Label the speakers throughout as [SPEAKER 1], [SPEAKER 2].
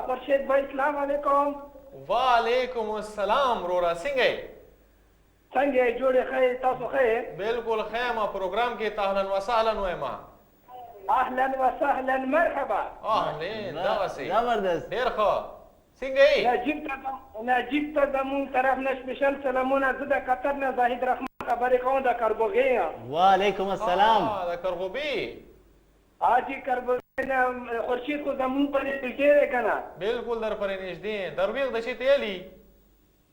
[SPEAKER 1] خورشید بھائی السلام علیکم.
[SPEAKER 2] وعلیکم السلام رورا څنګه یې؟
[SPEAKER 1] څنګه یې جوړې ښه یې تاسو ښه یې؟
[SPEAKER 2] بالکل ښه یم پروګرام کې اهلا وسهلا وایم.
[SPEAKER 1] اهلا وسهلا مرحبا.
[SPEAKER 2] اهلین دغسې
[SPEAKER 3] زبردست
[SPEAKER 2] ډېر ښه. څنګه یې؟
[SPEAKER 1] نجیب ته زمونږ طرف نه سپیشل سلامونه. زه د قطر نه زاهد رحمان خبرې کوم د کربوغۍ یم.
[SPEAKER 3] وعلیکم السلام.
[SPEAKER 2] د کرغوبي
[SPEAKER 1] حاجي کربوغۍ نه خورشید خو زمونږ پرې نږدې دی که نه؟
[SPEAKER 2] بالکل در پرې نږدې درویغ د چې تیلي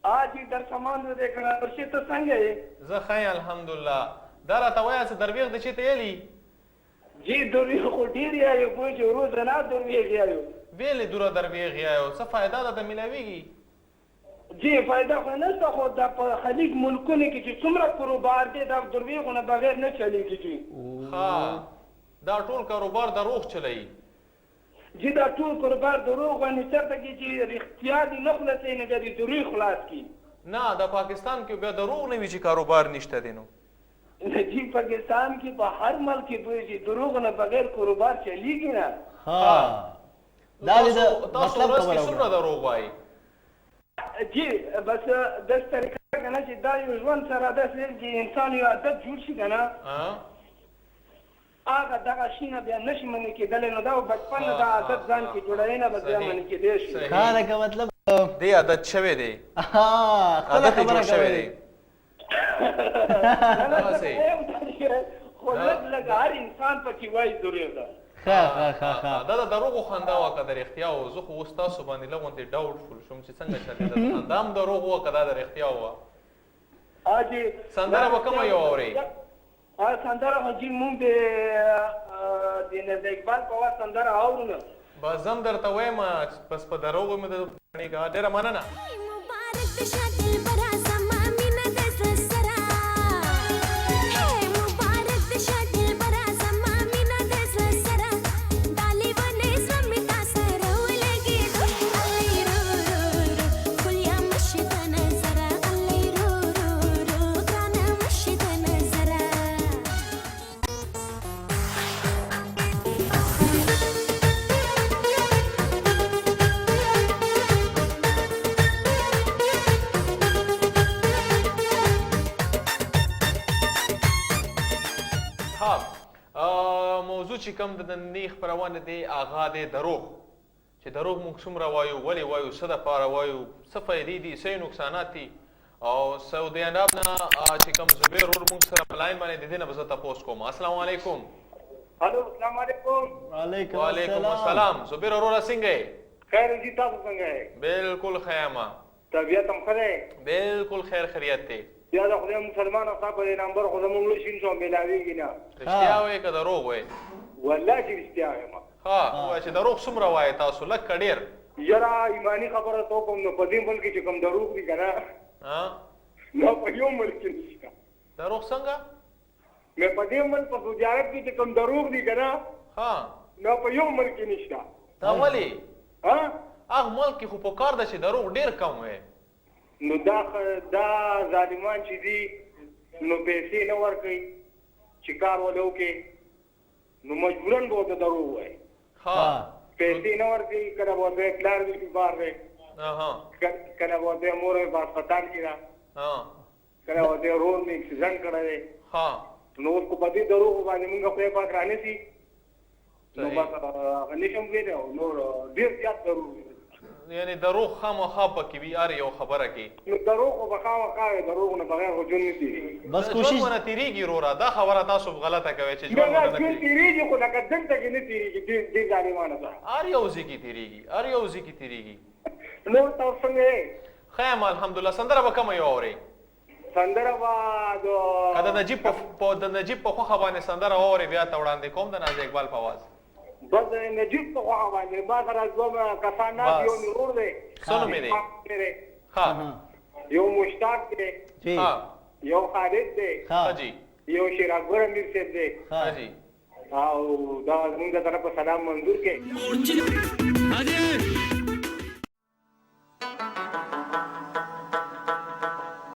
[SPEAKER 1] حاجي در سامان دی که نه؟ خورشید ته څنګه یې؟
[SPEAKER 2] زه ښه یم الحمدلله. دا راته وایه چې درویغ د چې تیلي
[SPEAKER 1] جی درویغ خو ډېر یایو بوی چې روزانه درویغ یایو.
[SPEAKER 2] ویلې دوره درویغ یایو څه فایده درته میلاویږي؟
[SPEAKER 1] جی فایده خو نشته خو د په خلیج ملکونو کې چې څومره کاروبار دی دا درویغو نه بغیر نه چلیږي جی.
[SPEAKER 2] ها دا ټول کاروبار دروغ چلوي.
[SPEAKER 1] جی دا ټول کاروبار دروغ باندې چېرته کې چې رښتیا دې نه خلاصوي نو بیا دې دروغ خلاص کړي.
[SPEAKER 2] نه د پاکستان کې بیا دروغ نه وي چې کاروبار نشته دی نو.
[SPEAKER 1] جی پاکستان کې په هر ملک کې دوی چې دروغ نه بغیر کاروبار چلیږي نه.
[SPEAKER 3] ها دا دې
[SPEAKER 2] تاسو
[SPEAKER 3] مطلب
[SPEAKER 2] ورځ کې
[SPEAKER 3] خبره
[SPEAKER 2] څومره دروغ وایي؟
[SPEAKER 1] جی بس داسې طریقه که نه چې دا یو ژوند سره داسې چې انسان یو عادت جوړ شي که نه هغه دغه شي نه بیا نشي منې کېدلی نو دا بچپن نه دا عادت ځان کې جوړوي نه بس بیا منې کېدی شي.
[SPEAKER 3] ښه لکه مطلب
[SPEAKER 2] دی عادت شوی دی.
[SPEAKER 3] خپله خبره کوئ.
[SPEAKER 1] خو لږ لږ هر انسان پکې وایي دروغ ده.
[SPEAKER 2] دا د دروغو خندا وه که د رښتیا و. زه خو اوس تاسو باندې لږ غوندې ډاوټفول شوم چې څنګه چلېده د خندا هم دروغ وه که دا د رښتیا وه. سندره به کومه یو اورئ؟
[SPEAKER 1] سندره خو جي مونږ د نظر اقبال په وخت سندره اورو نه.
[SPEAKER 2] بس زه هم درته وایم بس په دروغو مې د ډېره مننه. موضوع چې کوم د نننۍ خپرونه دی هغه دی دروغ. چې دروغ موږ څومره وایو، ولې وایو، څه دپاره وایو، څه فایدې دي، څه نقصانات دي. او سعودي عرب نه چې کوم زبیر ورور موږ سره په لاین باندې د دې نه به زه تپوس کوم. السلام علیکم.
[SPEAKER 1] الو السلام علیکم.
[SPEAKER 2] وعلیکم السلام. زبیر وروره څنګه یې؟
[SPEAKER 1] خیر جي تاسو څنګه یې؟
[SPEAKER 2] بالکل ښه یم.
[SPEAKER 1] طبیعت هم ښه دی؟
[SPEAKER 2] بالکل خیر خیریت دی.
[SPEAKER 1] یا د خدای مسلمان صاحب په نمبر خو زموږ له شین شو میلاویږي نه.
[SPEAKER 2] رښتیا وایې که دروغ وایې؟
[SPEAKER 1] والله چې رښتیا وایم.
[SPEAKER 2] ها وایه چې دروغ څومره وایې تاسو لږ که ډېر؟
[SPEAKER 1] یاره ایماني خبره ته وکړم نو په دې ملک کې چې کوم دروغ دي که نه نو په یو ملک کې نشته.
[SPEAKER 2] دروغ څنګه؟
[SPEAKER 1] نو په دې ملک په سعودي عرب کې چې کوم دروغ دي که نه نو په یو ملک کې نشته.
[SPEAKER 2] دا ولې؟ هغه ملک کې خو په کار ده چې دروغ ډېر کم وایي.
[SPEAKER 1] نو دا ظالمان چې دي نو پیسې نه ورکوي چې کار وله وکړي نو مجبورن به ورته دروغ وایي. پیسې نه ورکوي کله به ورته پلار وي بیمار دی، کله به ورته مور مې په هسپتال کې ده، کله به ورته ورور مې اکسیډنټ کړی دی. نو اوس خو په دې دروغو باندې مونږ خدای پاک رانیسي نو بس هغه نشم ویلی او نور ډېر زیات دروغ دي.
[SPEAKER 2] یعنی دروغ خامخا پکې وي هر یو خبره کې.
[SPEAKER 1] نو دروغ خو به خامخا وي، دروغ نه بغیر خو ژوند نه تېرېږي.
[SPEAKER 3] بس کوشش
[SPEAKER 2] ژوند ونه تېرېږي وروره. دا خبره تاسو غلطه کوئ چې ژوند
[SPEAKER 1] نه ژوند تېرېږي خو لکه دلته کې نه تېرېږي دې ظالمانو سره.
[SPEAKER 2] هر یو ځای کې تېرېږي، هر یو ځای کې تېرېږي.
[SPEAKER 1] نور تاسو څنګه یې؟
[SPEAKER 2] ښه یم الحمدلله. سندره به کومه یو اورئ؟
[SPEAKER 1] سندره به
[SPEAKER 2] که د نجیب په خوښه باندې سندره واورئ بیا ته وړاندې کوم د نازي اقبال په اواز.
[SPEAKER 1] بس د نجیب په خوښه باندې ما سره دوه کسان ناست، یو مې ورور دی
[SPEAKER 2] څه نوم یې دی؟
[SPEAKER 1] یو مشتاق دی، یو خالد دی، یو شیر اکبر امیر صاحب دی او دا زموږ د طرفه سلام منظور کړئ.